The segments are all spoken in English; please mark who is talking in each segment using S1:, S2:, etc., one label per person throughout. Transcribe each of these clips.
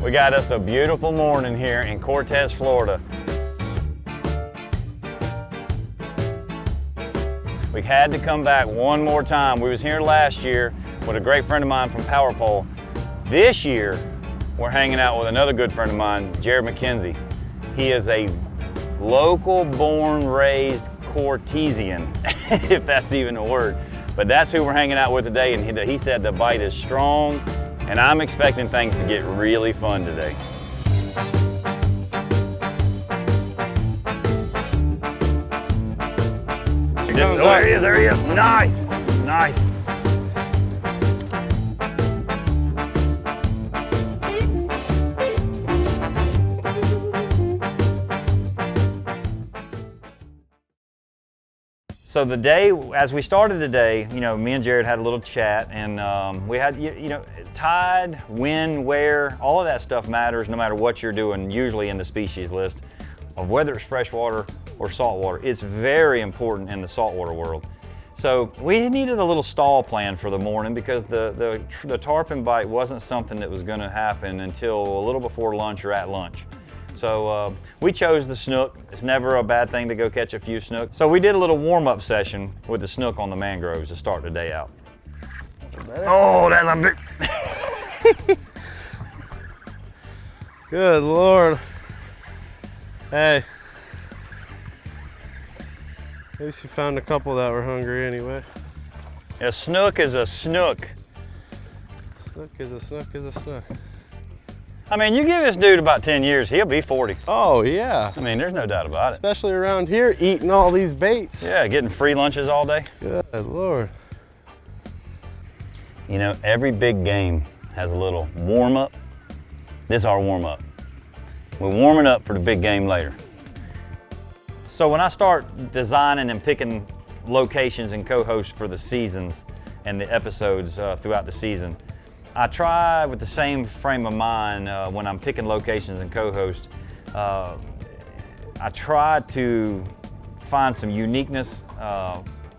S1: We got us a beautiful morning here in Cortez, Florida. We had to come back one more time. We was here last year with a great friend of mine from Power Pole. This year, we're hanging out with another good friend of mine, Jarrod Mckenzie. He is a local born, raised Cortezian, if that's even a word. But that's who we're hanging out with today, and he said the bite is strong, and I'm expecting things to get really fun today. Oh, there he is, there he is. Nice, nice. So the day, as we started the day, you know, me and Jarrod had a little chat, and we had, you know, tide, when, where, all of that stuff matters no matter what you're doing, usually in the species list of whether it's freshwater or saltwater. It's very important in the saltwater world. So we needed a little stall plan for the morning because the tarpon bite wasn't something that was going to happen until a little before lunch or at lunch. So we chose the snook. It's never a bad thing to go catch a few snook. So we did a little warm-up session with the snook on the mangroves to start the day out. Oh, that's a big...
S2: Good Lord. Hey. At least you found a couple that were hungry anyway.
S1: A snook is a snook.
S2: Snook is a snook is a snook.
S1: I mean, you give this dude about 10 years, he'll be 40.
S2: Oh, yeah.
S1: I mean, there's no doubt about it.
S2: Especially around here, eating all these baits.
S1: Yeah, getting free lunches all day.
S2: Good Lord.
S1: You know, every big game has a little warm-up. This is our warm-up. We're warming up for the big game later. So when I start designing and picking locations and co-hosts for the seasons and the episodes throughout the season, I try with the same frame of mind when I'm picking locations and co-hosts. I try to find some uniqueness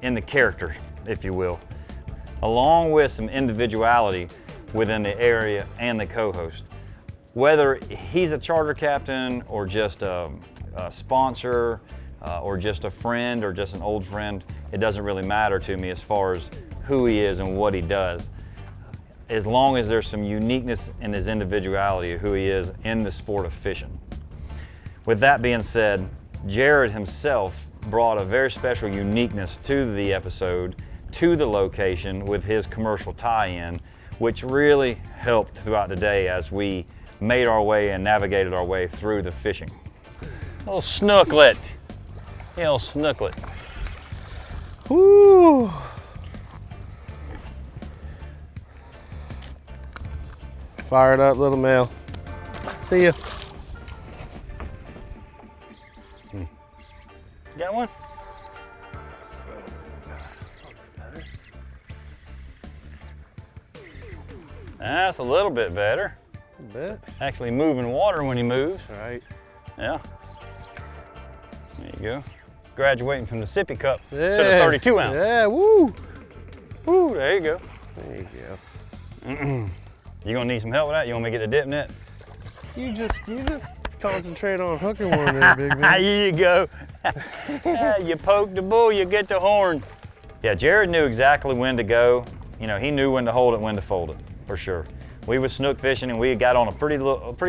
S1: in the character, if you will, along with some individuality within the area and the co-host. Whether he's a charter captain or just a sponsor or just a friend or just an old friend, it doesn't really matter to me as far as who he is and what he does, as long as there's some uniqueness in his individuality of who he is in the sport of fishing. With that being said, Jarrod himself brought a very special uniqueness to the episode, to the location with his commercial tie-in, which really helped throughout the day as we made our way and navigated our way through the fishing. Little snooklet, little snooklet.
S2: Woo! Fired up little male. See ya.
S1: Got one? That's a little bit better.
S2: A bit.
S1: Actually moving water when he moves.
S2: Right.
S1: Yeah. There you go. Graduating from the sippy cup to the
S2: Yeah.
S1: 32 ounce.
S2: Yeah, woo!
S1: Woo, there you go.
S2: There you go.
S1: You gonna need some help with that? You want me to get the dip net?
S2: You just concentrate on hooking one there, big man.
S1: Here you go. You poke the bull, you get the horn. Yeah, Jarrod knew exactly when to go. You know, he knew when to hold it, when to fold it, for sure. We was snook fishing and we got on a pretty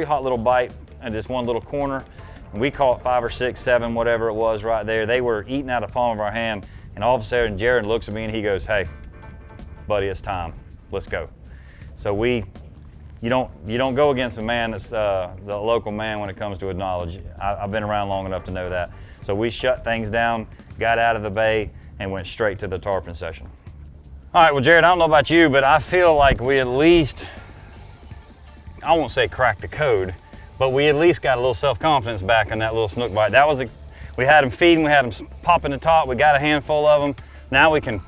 S1: hot little bite in just one little corner. And we caught 5 or 6, 7, whatever it was right there. They were eating out of the palm of our hand. And all of a sudden, Jarrod looks at me and he goes, "Hey, buddy, it's time. Let's go." So you don't go against a man that's the local man when it comes to a knowledge. I've been around long enough to know that. So we shut things down, got out of the bay, and went straight to the tarpon session. All right, well, Jarrod, I don't know about you, but I feel like we at least, I won't say cracked the code, but we at least got a little self-confidence back on that little snook bite. That was, we had them feeding, we had them popping the top, we got a handful of them. Now we can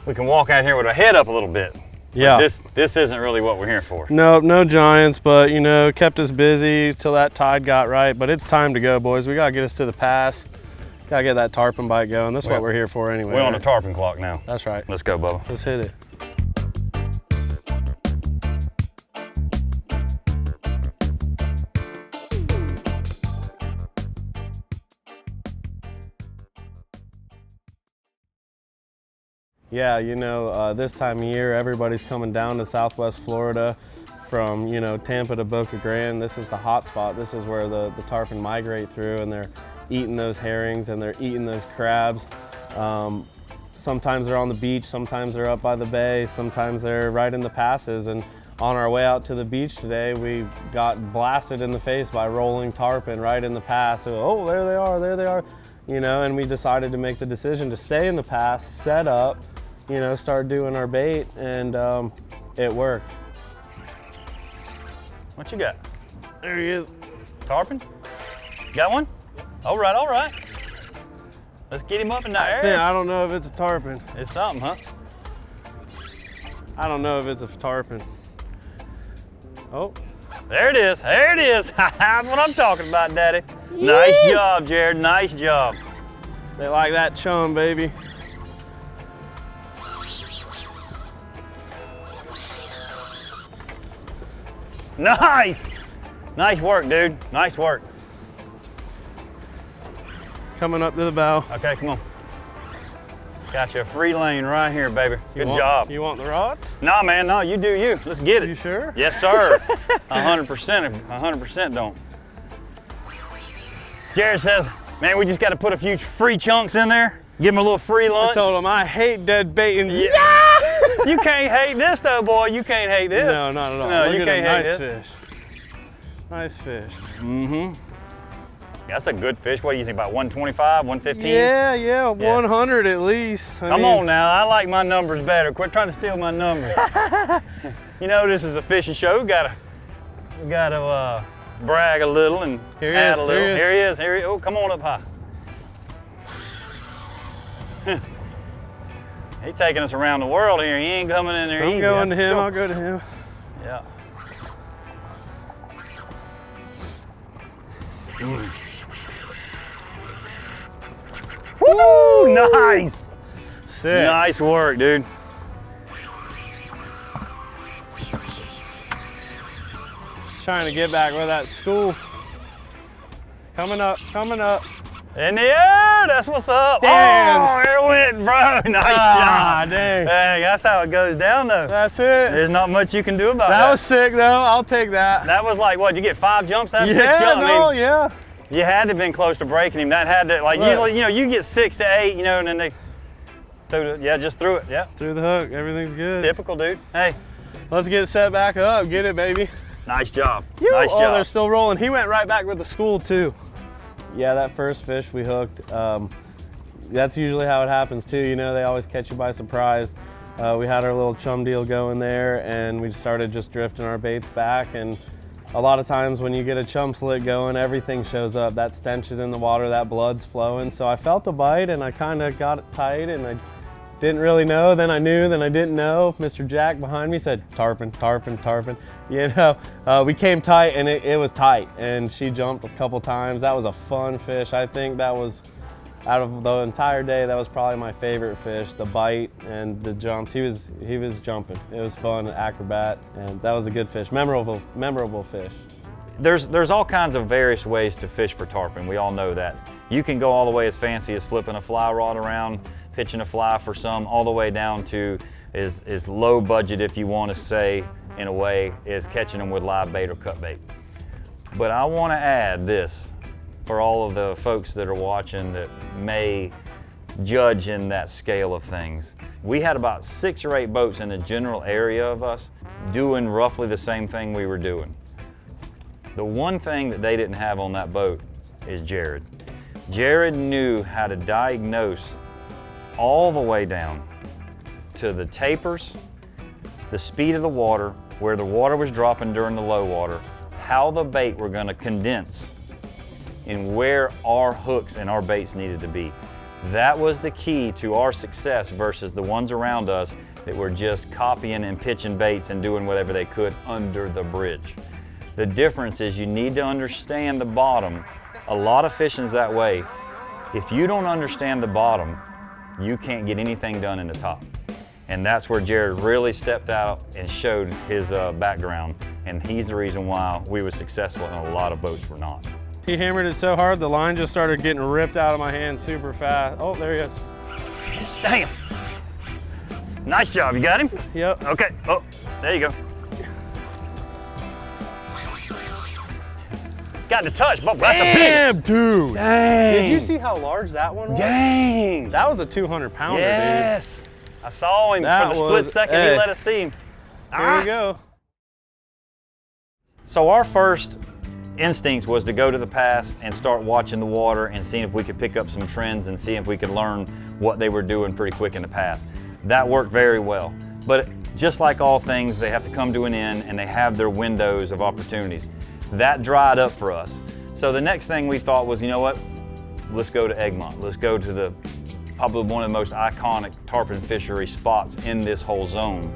S1: walk out here with our head up a little bit.
S2: Yeah.
S1: This isn't really what we're here for.
S2: Nope, no giants, but you know, kept us busy till that tide got right. But it's time to go, boys. We gotta get us to the pass. Gotta get that tarpon bite going. That's what we're here for anyway.
S1: We're on the tarpon clock now.
S2: That's right.
S1: Let's go, Bubba.
S2: Let's hit it. Yeah, you know, this time of year, everybody's coming down to Southwest Florida from, you know, Tampa to Boca Grande. This is the hot spot. This is where the tarpon migrate through, and they're eating those herrings and they're eating those crabs. Sometimes they're on the beach, sometimes they're up by the bay, sometimes they're right in the passes. And on our way out to the beach today, we got blasted in the face by rolling tarpon right in the pass. So, oh, there they are, you know, and we decided to make the decision to stay in the pass, set up, you know, start doing our bait, and it worked.
S1: What you got?
S2: There he is.
S1: Tarpon? Got one? All right, all right. Let's get him up in the air.
S2: I don't know if it's a tarpon.
S1: It's something, huh?
S2: I don't know if it's a tarpon. Oh.
S1: There it is, there it is. That's what I'm talking about, Daddy. Yeah. Nice job, Jarrod, nice job.
S2: They like that chum, baby.
S1: Nice! Nice work, dude, nice work.
S2: Coming up to the bow.
S1: Okay, come on. Got you a free lane right here, baby. Good job.
S2: You want the rod?
S1: Nah, man, no, you do you. Let's get it.
S2: You sure?
S1: Yes, sir. 100% don't. Jarrod says, man, we just got to put a few free chunks in there. Give him a little free lunch.
S2: I told him I hate dead baiting.
S1: Yeah. You can't hate this though, boy. You can't hate this.
S2: No, not at all.
S1: No,
S2: Look
S1: you
S2: at
S1: can't hate
S2: nice
S1: this.
S2: Fish. Nice fish.
S1: Mm-hmm. That's a good fish. What do you think, about 125, 115?
S2: Yeah, 100 at least.
S1: Come on now, I like my numbers better. Quit trying to steal my numbers. You know, this is a fishing show. We gotta brag a little and add a little. Here he is. Oh, come on up high. He's taking us around the world here. He ain't coming in there easy.
S2: I'm going to him. I'll go to him.
S1: Yeah. Woo! Nice!
S2: Sick.
S1: Nice work, dude.
S2: Trying to get back with that school. Coming up.
S1: In the air, that's what's up.
S2: Damn.
S1: Oh, there it went, bro. Nice job.
S2: Dang.
S1: Hey, that's how it goes down, though.
S2: That's it.
S1: There's not much you can do about that.
S2: That was sick, though. I'll take that.
S1: That was like, what, did you get 5 jumps out of 6
S2: Yeah,
S1: jumps?
S2: no, yeah.
S1: You had to have been close to breaking him. That had to, like,
S2: Look.
S1: usually, you know, you get 6 to 8, you know, and then they, just threw it, yeah.
S2: Through the hook, everything's good.
S1: Typical, dude. Hey.
S2: Let's get it set back up. Get it, baby.
S1: Nice job.
S2: Yo,
S1: nice job.
S2: Oh, they're still rolling. He went right back with the school, too. Yeah, that first fish we hooked, that's usually how it happens, too. You know, they always catch you by surprise. We had our little chum deal going there, and we started just drifting our baits back. And a lot of times when you get a chum slit going, everything shows up. That stench is in the water, that blood's flowing. So I felt a bite, and I kind of got it tight, and I didn't really know. Then I knew, then I didn't know. Mr. Jack behind me said, tarpon, tarpon, tarpon. You know, we came tight, and it was tight, and she jumped a couple times. That was a fun fish. I think that was, out of the entire day, that was probably my favorite fish, the bite and the jumps. He was jumping. It was fun, acrobat, and that was a good fish, memorable fish.
S1: There's all kinds of various ways to fish for tarpon. We all know that. You can go all the way as fancy as flipping a fly rod around, pitching a fly for some, all the way down to is low budget, if you want to say, in a way, is catching them with live bait or cut bait. But I want to add this for all of the folks that are watching that may judge in that scale of things. We had about 6 or 8 boats in the general area of us doing roughly the same thing we were doing. The one thing that they didn't have on that boat is Jarrod. Jarrod knew how to diagnose all the way down to the tapers, the speed of the water, where the water was dropping during the low water, how the bait were going to condense, and where our hooks and our baits needed to be. That was the key to our success versus the ones around us that were just copying and pitching baits and doing whatever they could under the bridge. The difference is you need to understand the bottom. A lot of fishing's that way. If you don't understand the bottom, you can't get anything done in the top. And that's where Jarrod really stepped out and showed his background. And he's the reason why we were successful and a lot of boats were not.
S2: He hammered it so hard, the line just started getting ripped out of my hand super fast. Oh, there he is.
S1: Damn. Nice job, you got him?
S2: Yep.
S1: Okay, oh, there you go. Got the touch, but that's a big.
S2: Dude.
S1: Dang.
S2: Did you see how large that one was?
S1: Dang.
S2: That was a 200-pounder,
S1: yes. Dude. I saw him
S2: That
S1: for the
S2: was,
S1: split second
S2: hey.
S1: he let us see him.
S2: There you go.
S1: So our first instincts was to go to the pass and start watching the water and seeing if we could pick up some trends and see if we could learn what they were doing pretty quick in the pass. That worked very well. But just like all things, they have to come to an end and they have their windows of opportunities. That dried up for us. So the next thing we thought was, you know what? Let's go to Egmont. Let's go to the probably one of the most iconic tarpon fishery spots in this whole zone.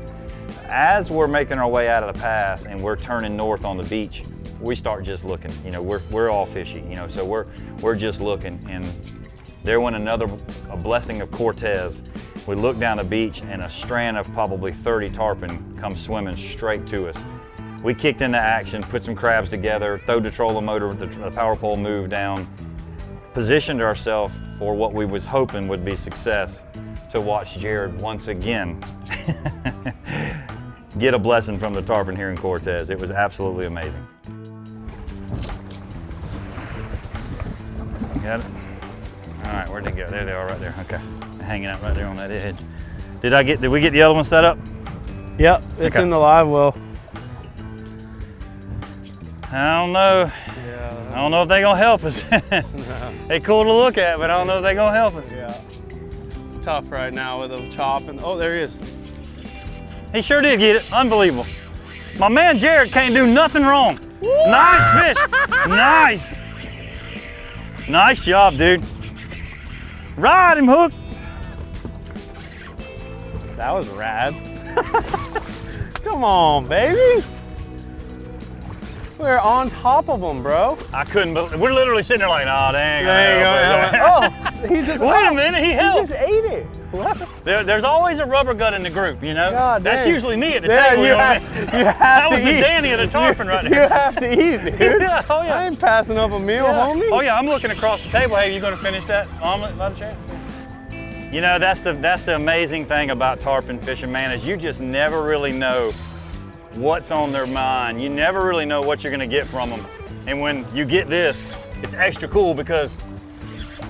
S1: As we're making our way out of the pass and we're turning north on the beach, we start just looking. You know, we're all fishy, you know, so we're just looking. And there went a blessing of Cortez. We looked down the beach and a strand of probably 30 tarpon comes swimming straight to us. We kicked into action, put some crabs together, throwed the trolling motor, the power pole moved down, positioned ourselves for what we was hoping would be success, to watch Jarrod once again get a blessing from the tarpon here in Cortez. It was absolutely amazing. Got it? All right, where'd they go? There they are right there, okay. Hanging out right there on that edge. Did we get the other one set up?
S2: Yep, it's
S1: Okay.
S2: in the live well.
S1: I don't know.
S2: Yeah.
S1: I don't know if they're gonna help us.
S2: No.
S1: They cool to look at, but I don't know if they're gonna help us.
S2: Yeah. It's tough right now with them chopping. Oh, there he is.
S1: He sure did get it, unbelievable. My man Jarrod can't do nothing wrong. Woo! Nice fish, nice. Nice job, dude. Ride him, Hook.
S2: That was rad. Come on, baby. We're on top of them, bro.
S1: I couldn't believe, we're literally sitting there like, oh, dang.
S2: There you go. Oh, he just
S1: Wait a minute, he helped.
S2: He just ate it. What?
S1: There's always a rubber gut in the group, you know?
S2: God,
S1: that's
S2: dang.
S1: usually me at the
S2: Yeah,
S1: table.
S2: you
S1: know what I
S2: have,
S1: mean?
S2: you have
S1: That
S2: to
S1: was the
S2: eat.
S1: Danny of the tarpon right there.
S2: You have to eat, dude.
S1: Yeah, oh yeah.
S2: I ain't passing up a meal, homie.
S1: Oh yeah, I'm looking across the table. Hey, you gonna finish that omelet by the chance? You know, that's the amazing thing about tarpon fishing, man, is you just never really know what's on their mind. You never really know what you're gonna get from them. And when you get this, it's extra cool because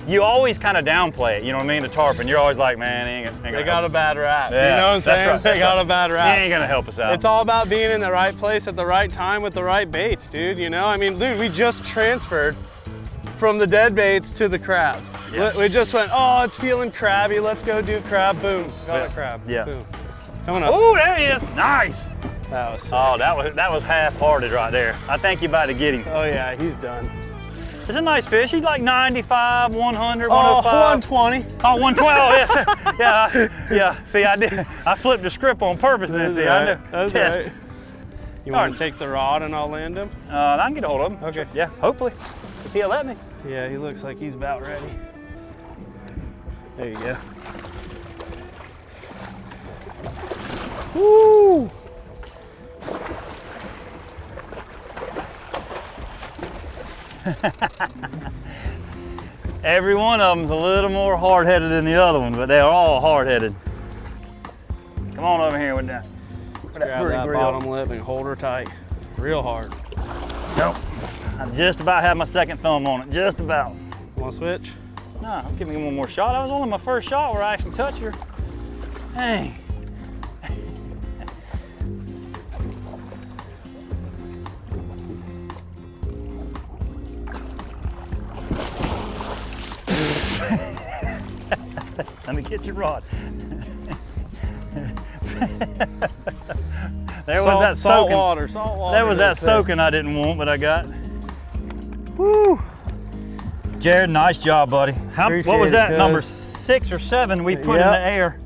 S1: you always kind of downplay it, you know what I mean? The tarpon, you're always like, man, he ain't gonna
S2: They got a bad rap.
S1: Yeah,
S2: You know what I'm
S1: that's
S2: saying?
S1: right,
S2: They got a bad
S1: He
S2: rap.
S1: ain't gonna help us out.
S2: It's all about being in the right place at the right time with the right baits, dude. You know, I mean, dude, we just transferred from the dead baits to the crab.
S1: Yeah.
S2: We just went, oh, it's feeling crabby. Let's go do crab. Boom, got a crab.
S1: Yeah.
S2: Boom. Coming up.
S1: Oh, there he is. Nice.
S2: That was sick.
S1: Oh, that was half-hearted right there. I think you're about to get him.
S2: Oh yeah, he's done.
S1: It's a nice fish. He's like 95, 100,
S2: Oh,
S1: 105.
S2: 120.
S1: Oh, 112, yes. Yeah. See, I flipped the script on purpose then. See, I knew.
S2: That's
S1: Test.
S2: right. You want to take the rod and I'll land him?
S1: I can get a hold of him.
S2: Okay.
S1: Yeah, hopefully. If he'll let me.
S2: Yeah, he looks like he's about ready. There you go. Woo!
S1: Every one of them's a little more hard-headed than the other one, but they're all hard-headed. Come on over here with that.
S2: Grab that bottom lip and hold her tight. Real hard.
S1: Nope. I just about had my second thumb on it. Just about.
S2: Want to switch?
S1: No, give me one more shot. That was only my first shot where I actually touched her. Dang. Let me get your rod. There was that
S2: salt
S1: soaking.
S2: water.
S1: There was that soaking I didn't want, but I got. Woo! Jarrod, nice job, buddy. What was that, number 6 or 7 we put in the air?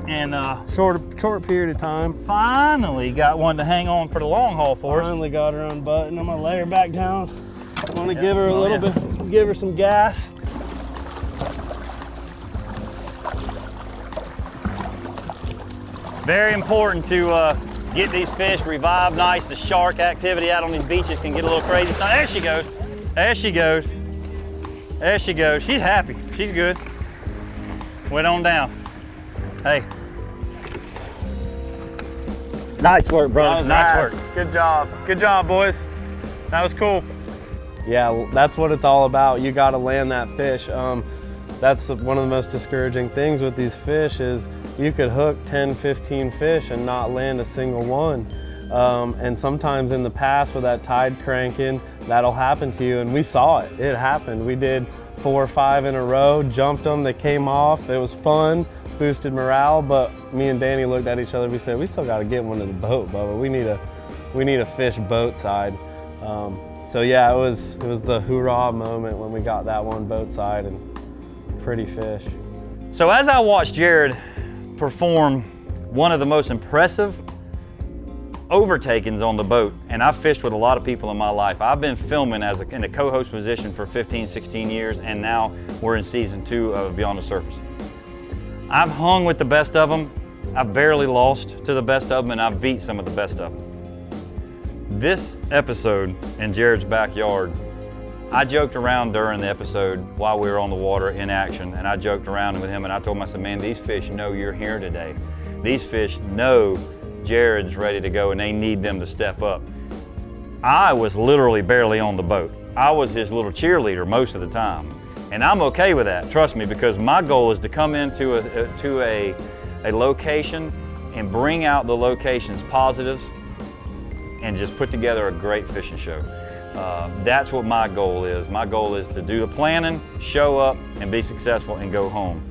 S1: And
S2: short period of time.
S1: finally got one to hang on for the long haul for us.
S2: Finally got her unbuttoned. I'm gonna lay her back down. I'm gonna give her a little bit, give her some gas.
S1: Very important to get these fish revived nice. The shark activity out on these beaches can get a little crazy. So there she goes. There she goes. There she goes. She's happy. She's good. Went on down. Hey,
S3: Nice work, brother.
S1: Nice work.
S2: Good job. Good job, boys. That was cool. Yeah, that's what it's all about. You got to land that fish. That's one of the most discouraging things with these fish is you could hook 10, 15 fish and not land a single one. And sometimes in the past with that tide cranking, that'll happen to you. And we saw it. It happened. We did 4 or 5 in a row, jumped them, they came off. It was fun, boosted morale. But me and Danny looked at each other. We said, we still got to get one to the boat, Bubba. We need a fish boat side. So yeah, it was the hoorah moment when we got that one boat side and pretty fish.
S1: So as I watched Jarrod perform one of the most impressive overtakings on the boat, and I've fished with a lot of people in my life. I've been filming in a co-host position for 15, 16 years, and now we're in season 2 of Beyond the Surface. I've hung with the best of them. I've barely lost to the best of them, and I've beat some of the best of them. This episode in Jarrod's backyard, I joked around during the episode while we were on the water in action, and I joked around with him and I told him, I said, man, these fish know you're here today. These fish know Jarrod's ready to go and they need them to step up. I was literally barely on the boat. I was his little cheerleader most of the time. And I'm okay with that, trust me, because my goal is to come into a location and bring out the location's positives and just put together a great fishing show. That's what my goal is. My goal is to do the planning, show up, and be successful and go home.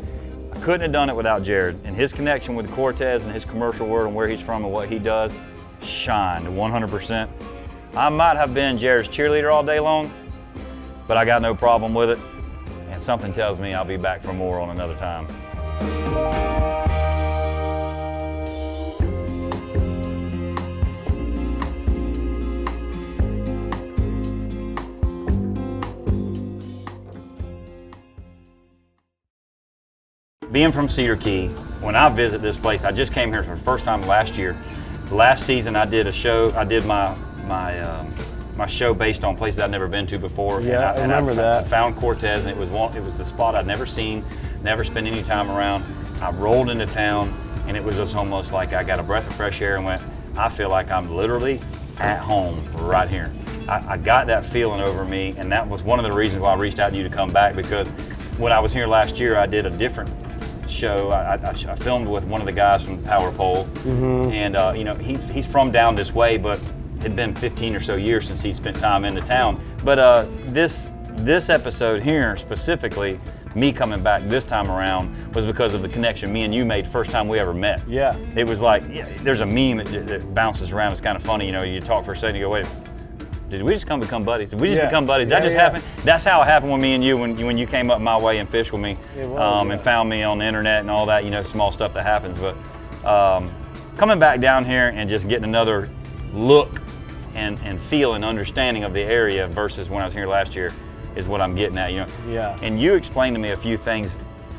S1: I couldn't have done it without Jarrod, and his connection with Cortez and his commercial world and where he's from and what he does shined 100%. I might have been Jarrod's cheerleader all day long, but I got no problem with it, and something tells me I'll be back for more on another time. Being from Cedar Key, when I visit this place, I just came here for the first time last year. Last season I did a show, I did my show based on places I'd never been to before.
S2: Yeah, I remember that.
S1: I found Cortez, and it was the spot I'd never seen, never spent any time around. I rolled into town, and it was just almost like I got a breath of fresh air and went, I feel like I'm literally at home right here. I got that feeling over me, and that was one of the reasons why I reached out to you to come back, because when I was here last year, I did a different show. I filmed with one of the guys from Power Pole, and you know, he's from down this way, but it'd been 15 or so years since he'd spent time in the town. But this episode here specifically, me coming back this time around, was because of the connection me and you made first time we ever met.
S2: Yeah.
S1: It was like, there's a meme that bounces around. It's kind of funny, you know, you talk for a second, you go, wait, did we just become buddies? Did we just become buddies? That just happened? That's how it happened with me and you when you came up my way and fished with me, and found me on the internet and all that, you know, small stuff that happens. But coming back down here and just getting another look and feel and understanding of the area versus when I was here last year is what I'm getting at, you know.
S2: Yeah.
S1: And you explained to me a few things.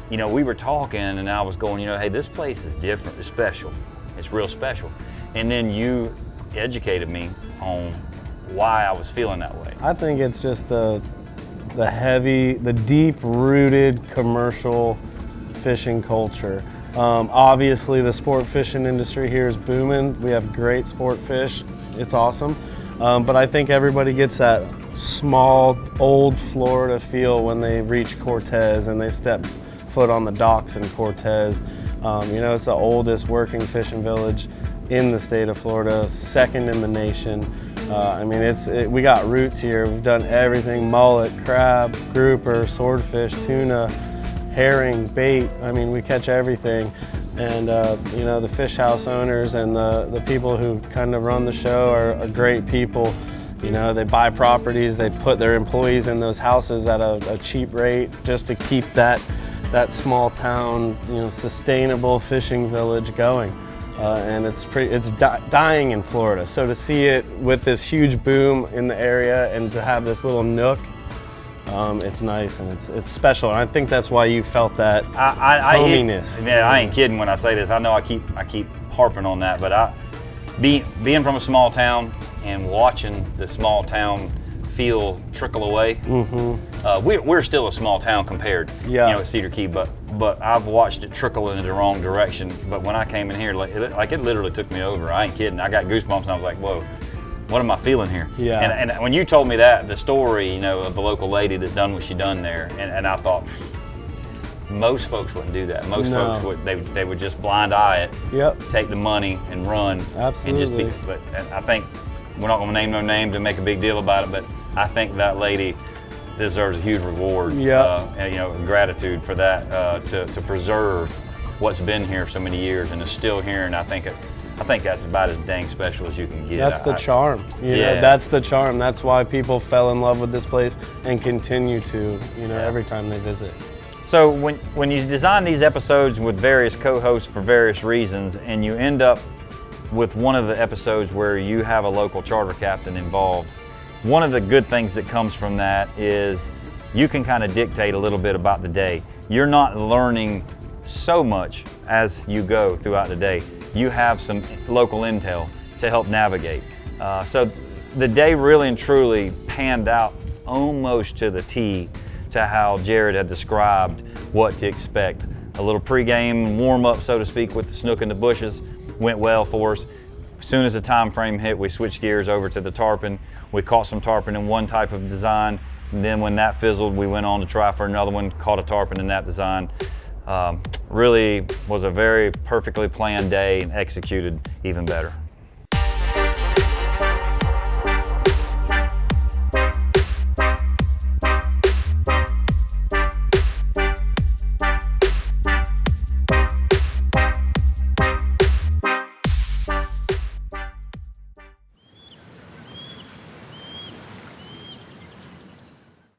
S1: You know, we were talking and I was going, you know, hey, this place is different, it's special. It's real special. And then you educated me on why I was feeling that way.
S2: I think it's just the deep-rooted commercial fishing culture. Obviously, the sport fishing industry here is booming. We have great sport fish. It's awesome. But I think everybody gets that small, old Florida feel when they reach Cortez and they step foot on the docks in Cortez. You know, it's the oldest working fishing village in the state of Florida, second in the nation. I mean, we got roots here. We've done everything: mullet, crab, grouper, swordfish, tuna, herring, bait. I mean, we catch everything. And you know, the fish house owners and the people who kind of run the show are great people. You know, they buy properties, they put their employees in those houses at a cheap rate just to keep that small town, you know, sustainable fishing village going. And it's dying in Florida. So to see it with this huge boom in the area and to have this little nook, it's nice and it's special. And I think that's why you felt that hominess.
S1: I ain't kidding when I say this. I know I keep harping on that, but being from a small town and watching the small town feel trickle away. We're still a small town compared, at Cedar Key, but I've watched it trickle in the wrong direction. But when I came in here, it literally took me over. I ain't kidding. I got goosebumps, and I was like, whoa, what am I feeling here?
S2: Yeah.
S1: And when you told me that, the story, of the local lady that done what she done there, and I thought, most folks wouldn't do that. Most folks they would just blind eye it, take the money and run.
S2: Absolutely.
S1: And just be, but I think we're not going to name no names and make a big deal about it, but I think that lady deserves a huge reward. And gratitude for that, to preserve what's been here so many years and is still here. And I think that's about as dang special as you can get.
S2: That's the charm. That's the charm. That's why people fell in love with this place and continue to, every time they visit.
S1: So when you design these episodes with various co-hosts for various reasons, and you end up with one of the episodes where you have a local charter captain involved, one of the good things that comes from that is you can kind of dictate a little bit about the day. You're not learning so much as you go throughout the day. You have some local intel to help navigate. So the day really and truly panned out almost to the T to how Jarrod had described what to expect. A little pregame warm-up, so to speak, with the Snook in the bushes went well for us. As soon as the time frame hit, we switched gears over to the tarpon. We caught some tarpon in one type of design, and then when that fizzled, we went on to try for another one, caught a tarpon in that design. Really was a very perfectly planned day and executed even better.